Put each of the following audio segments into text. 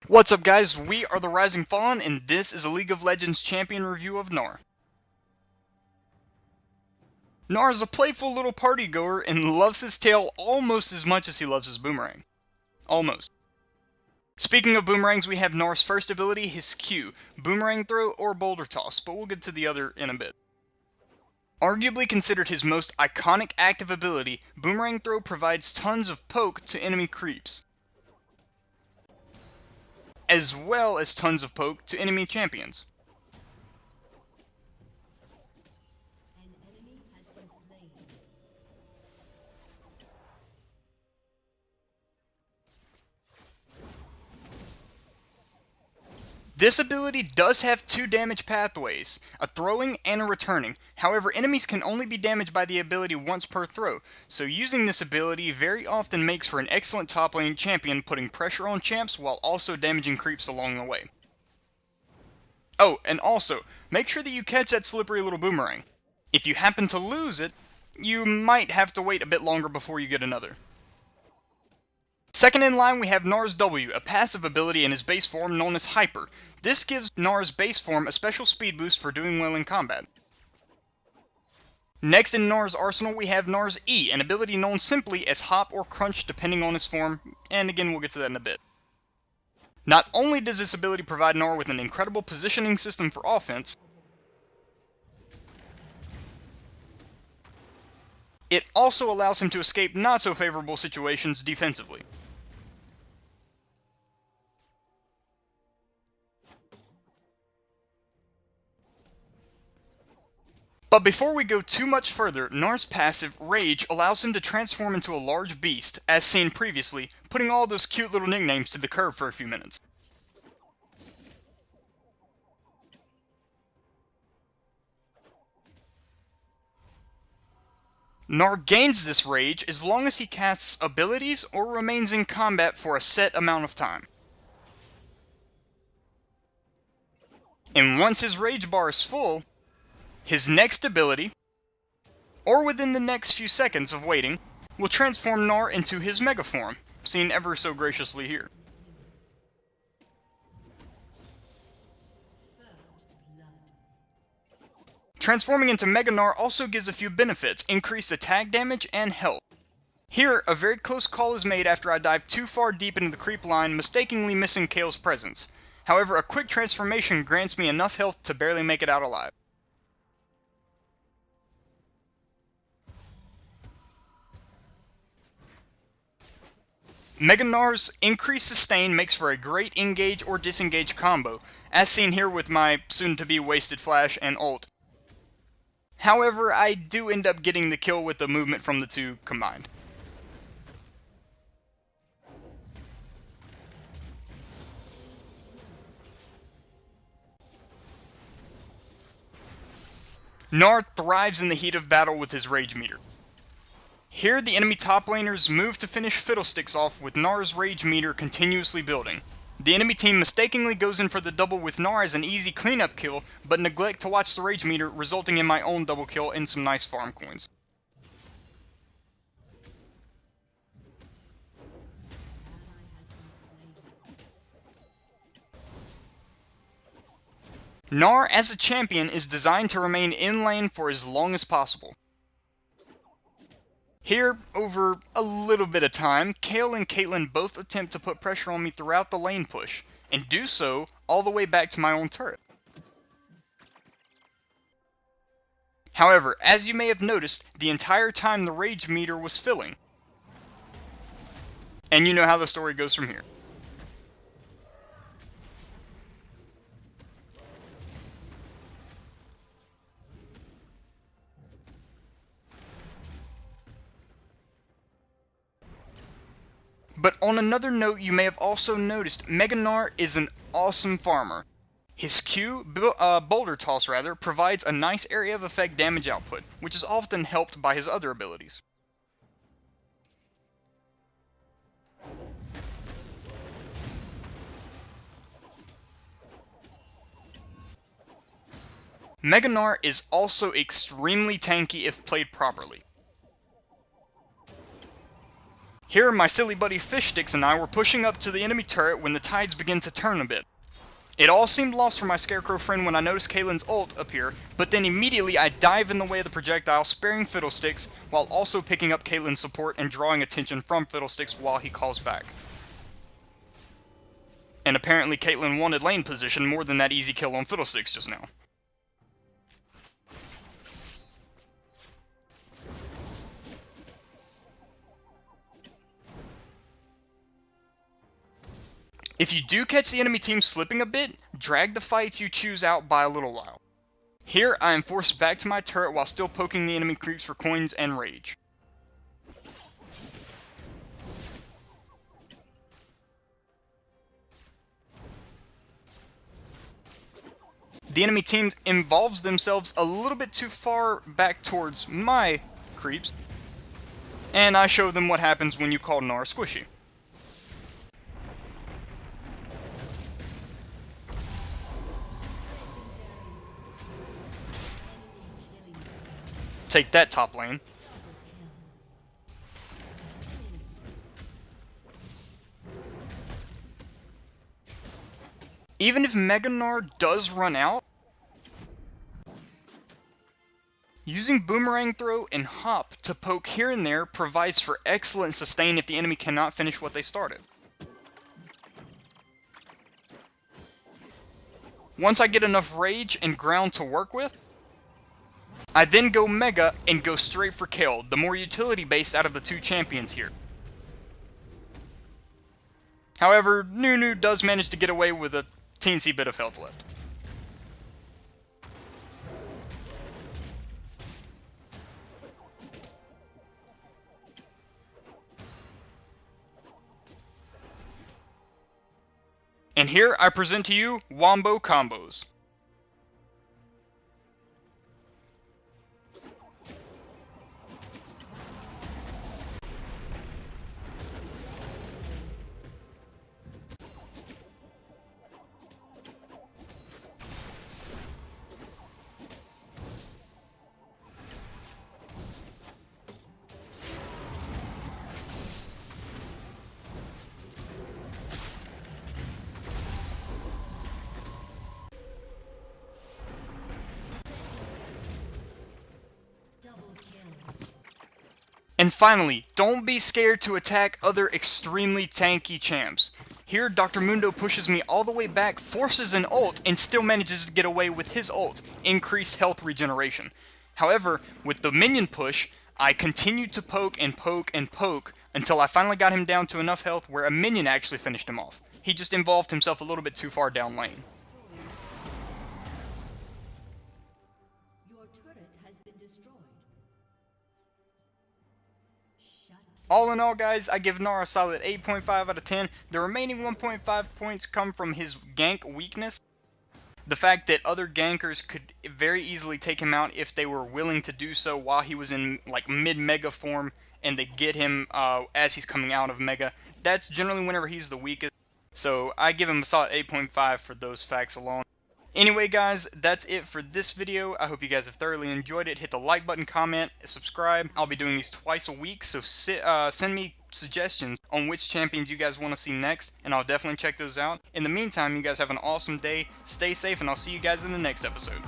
What's up, guys? We are the Rising Fallen, and this is a League of Legends champion review of Gnar. Gnar is a playful little party goer and loves his tail almost as much as he loves his boomerang. Almost. Speaking of boomerangs, we have Gnar's first ability, his Q, Boomerang Throw or Boulder Toss, but we'll get to the other in a bit. Arguably considered his most iconic active ability, Boomerang Throw provides tons of poke to enemy creeps, as well as tons of poke to enemy champions. This ability does have two damage pathways, a throwing and a returning. However, enemies can only be damaged by the ability once per throw, so using this ability very often makes for an excellent top lane champion, putting pressure on champs while also damaging creeps along the way. Oh, and also, make sure that you catch that slippery little boomerang. If you happen to lose it, you might have to wait a bit longer before you get another. Second in line, we have Gnar's W, a passive ability in his base form known as Hyper. This gives Gnar's base form a special speed boost for doing well in combat. Next in Gnar's arsenal, we have Gnar's E, an ability known simply as Hop or Crunch depending on his form, and again we'll get to that in a bit. Not only does this ability provide Gnar with an incredible positioning system for offense, it also allows him to escape not so favorable situations defensively. But before we go too much further, Gnar's passive, Rage, allows him to transform into a large beast, as seen previously, putting all those cute little nicknames to the curb for a few minutes. Gnar gains this Rage as long as he casts abilities or remains in combat for a set amount of time. And once his Rage bar is full, his next ability, or within the next few seconds of waiting, will transform Gnar into his Mega form, seen ever so graciously here. Transforming into Mega Gnar also gives a few benefits, increased attack damage and health. Here, a very close call is made after I dive too far deep into the creep line, mistakenly missing Kael's presence. However, a quick transformation grants me enough health to barely make it out alive. Mega Gnar's increased sustain makes for a great engage or disengage combo, as seen here with my soon-to-be wasted flash and ult. However, I do end up getting the kill with the movement from the two combined. Gnar thrives in the heat of battle with his Rage meter. Here, the enemy top laners move to finish Fiddlesticks off with Gnar's Rage meter continuously building. The enemy team mistakenly goes in for the double with Gnar as an easy cleanup kill, but neglect to watch the Rage meter, resulting in my own double kill and some nice farm coins. Gnar as a champion is designed to remain in lane for as long as possible. Here, over a little bit of time, Kael and Caitlyn both attempt to put pressure on me throughout the lane push, and do so all the way back to my own turret. However, as you may have noticed, the entire time the Rage meter was filling. And you know how the story goes from here. But on another note, you may have also noticed Mega Gnar is an awesome farmer. His Q, Boulder Toss rather, provides a nice area of effect damage output, which is often helped by his other abilities. Mega Gnar is also extremely tanky if played properly. Here, my silly buddy Fish Sticks and I were pushing up to the enemy turret when the tides began to turn a bit. It all seemed lost for my Scarecrow friend when I noticed Kaylin's ult appear, but then immediately I dive in the way of the projectile, sparing Fiddlesticks, while also picking up Kaylin's support and drawing attention from Fiddlesticks while he calls back. And apparently Caitlyn wanted lane position more than that easy kill on Fiddlesticks just now. If you do catch the enemy team slipping a bit, drag the fights you choose out by a little while. Here, I am forced back to my turret while still poking the enemy creeps for coins and rage. The enemy team involves themselves a little bit too far back towards my creeps, and I show them what happens when you call Gnar squishy. Take that, top lane. Even if Mega Gnar does run out, using Boomerang Throw and Hop to poke here and there provides for excellent sustain if the enemy cannot finish what they started. Once I get enough rage and ground to work with, I then go Mega and go straight for Kale, the more utility based out of the two champions here. However, Nunu does manage to get away with a teensy bit of health left. And here I present to you Wombo Combos. And finally, don't be scared to attack other extremely tanky champs. Here, Dr. Mundo pushes me all the way back, forces an ult, and still manages to get away with his ult, increased health regeneration. However, with the minion push, I continued to poke and poke and poke until I finally got him down to enough health where a minion actually finished him off. He just involved himself a little bit too far down lane. All in all, guys, I give Gnar a solid 8.5 out of 10. The remaining 1.5 points come from his gank weakness. The fact that other gankers could very easily take him out if they were willing to do so while he was in like mid-mega form, and they get him as he's coming out of mega. That's generally whenever he's the weakest. So I give him a solid 8.5 for those facts alone. Anyway, guys, that's it for this video. I hope you guys have thoroughly enjoyed it. Hit the like button, comment, subscribe. I'll be doing these twice a week, so send me suggestions on which champions you guys want to see next, and I'll definitely check those out. In the meantime, you guys have an awesome day. Stay safe, and I'll see you guys in the next episode.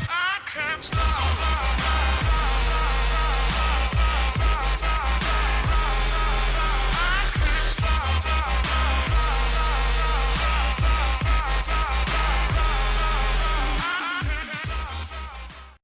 I can't stop.